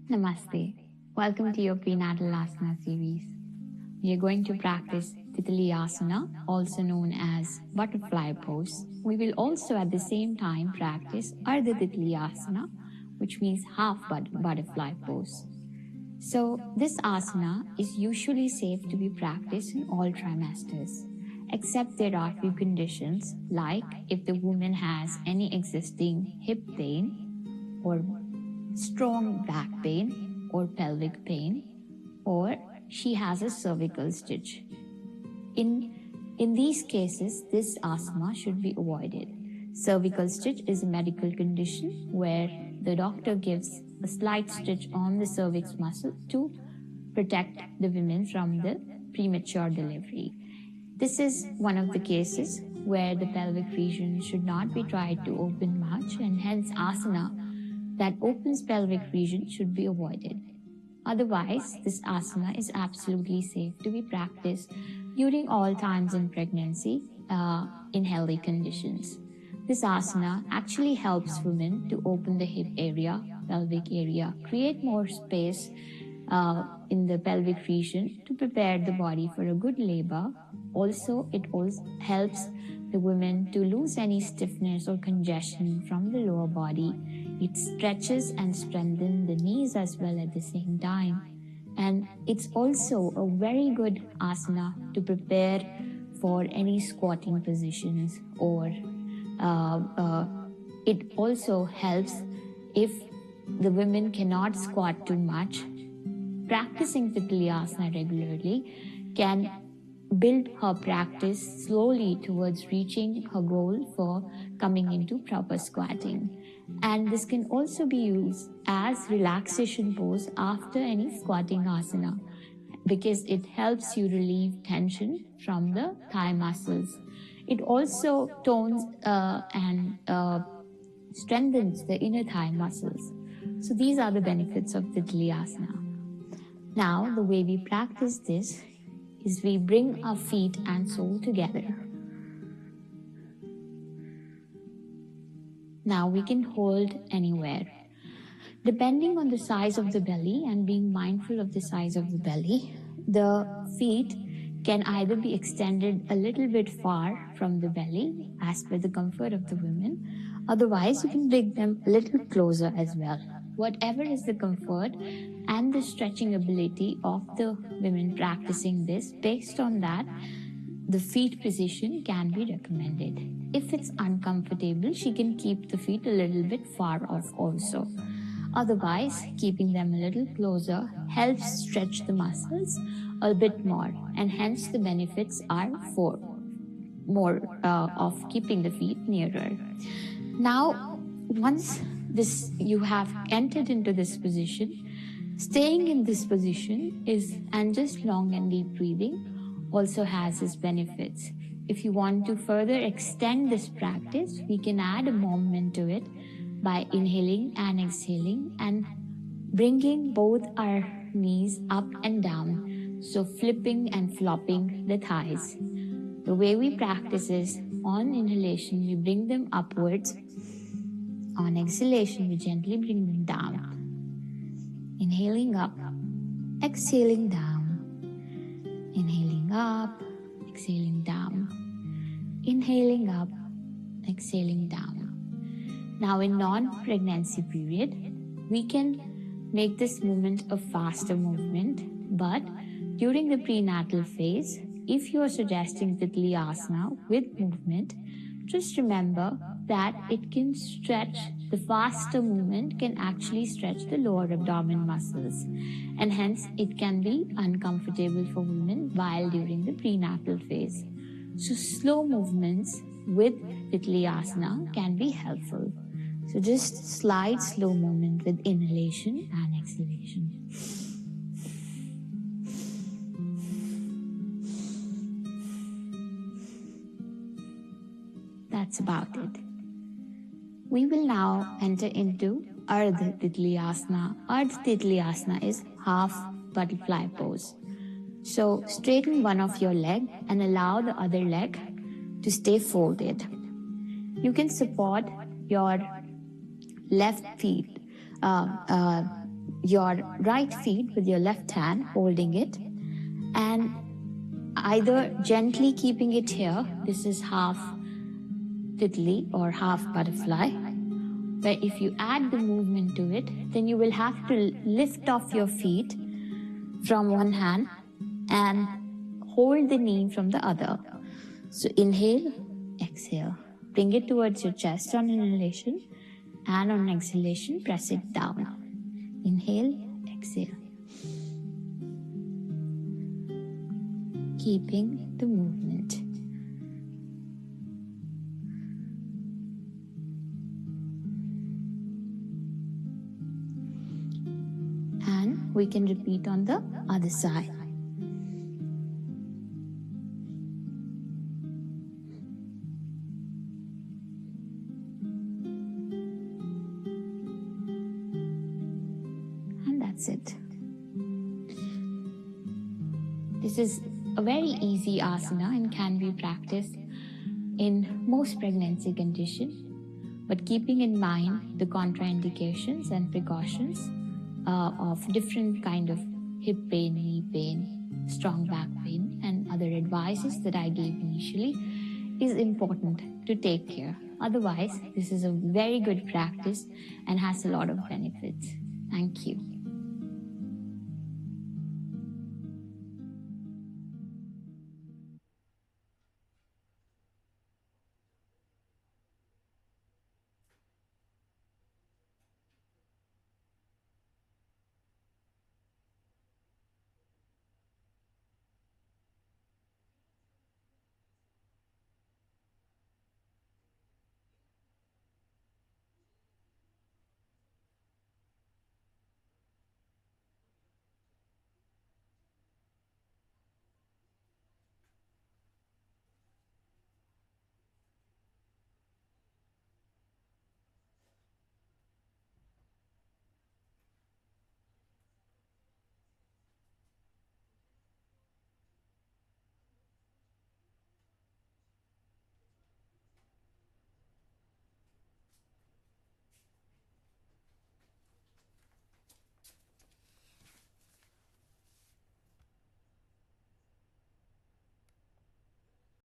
Namaste. Welcome to your prenatal asana series. We are going to practice Titli Asana, also known as butterfly pose. We will also at the same time practice Ardha Titli Asana, which means half butterfly pose. So this asana is usually safe to be practiced in all trimesters, except there are few conditions like if the woman has any existing hip pain or strong back pain or pelvic pain, or she has a cervical stitch. In these cases, this asana should be avoided. Cervical stitch is a medical condition where the doctor gives a slight stitch on the cervix muscle to protect the women from the premature delivery. This is one of the cases where the pelvic region should not be tried to open much, and hence asana that opens pelvic region should be avoided. Otherwise, this asana is absolutely safe to be practiced during all times in pregnancy in healthy conditions. This asana actually helps women to open the hip area, pelvic area, create more space in the pelvic region to prepare the body for a good labor. Also, it also helps the women to lose any stiffness or congestion from the lower body. It stretches and strengthens the knees as well at the same time. And it's also a very good asana to prepare for any squatting positions, or it also helps if the women cannot squat too much. Practicing Titli Asana regularly can build her practice slowly towards reaching her goal for coming into proper squatting. And this can also be used as relaxation pose after any squatting asana, because it helps you relieve tension from the thigh muscles. It also tones and strengthens the inner thigh muscles. So these are the benefits of Titli Asana. Now, the way we practice this is we bring our feet and sole together. Now we can hold anywhere. Depending on the size of the belly and being mindful of the size of the belly, the feet can either be extended a little bit far from the belly as per the comfort of the women. Otherwise, you can bring them a little closer as well. Whatever is the comfort and the stretching ability of the women practicing this, based on that, the feet position can be recommended. If it's uncomfortable, she can keep the feet a little bit far off also. Otherwise, keeping them a little closer helps stretch the muscles a bit more, and hence the benefits are for more of keeping the feet nearer. Now, once you have entered into this position, staying in this position and just long and deep breathing also has its benefits. If you want to further extend this practice, we can add a moment to it by inhaling and exhaling and bringing both our knees up and down, so flipping and flopping the thighs. The way we practice is, on inhalation, we bring them upwards. On exhalation, we gently bring them down. Inhaling up, exhaling down. Inhaling up, exhaling down. Inhaling up, exhaling down. Now in non-pregnancy period, we can make this movement a faster movement, but during the prenatal phase, if you are suggesting Titli Asana with movement, just remember that it can stretch, the faster movement can actually stretch the lower abdomen muscles, and hence it can be uncomfortable for women while during the prenatal phase. So slow movements with Titli Asana can be helpful. So just slight slow movement with inhalation and exhalation. That's about it. We will now enter into Ardha Titli Asana. Ardha Titli Asana is half butterfly pose. So straighten one of your leg and allow the other leg to stay folded. You can support your left feet your right feet with your left hand, holding it, and either gently keeping it here. This is half tiddly or half butterfly, where if you add the movement to it, then you will have to lift off your feet from one hand and hold the knee from the other. So inhale, exhale. Bring it towards your chest on inhalation, and on exhalation, press it down. Inhale, exhale. Keeping the movement. And we can repeat on the other side. That's it. This is a very easy asana and can be practiced in most pregnancy conditions, but keeping in mind the contraindications and precautions of different kind of hip pain, knee pain, strong back pain, and other advices that I gave initially is important to take care. Otherwise, this is a very good practice and has a lot of benefits. Thank you.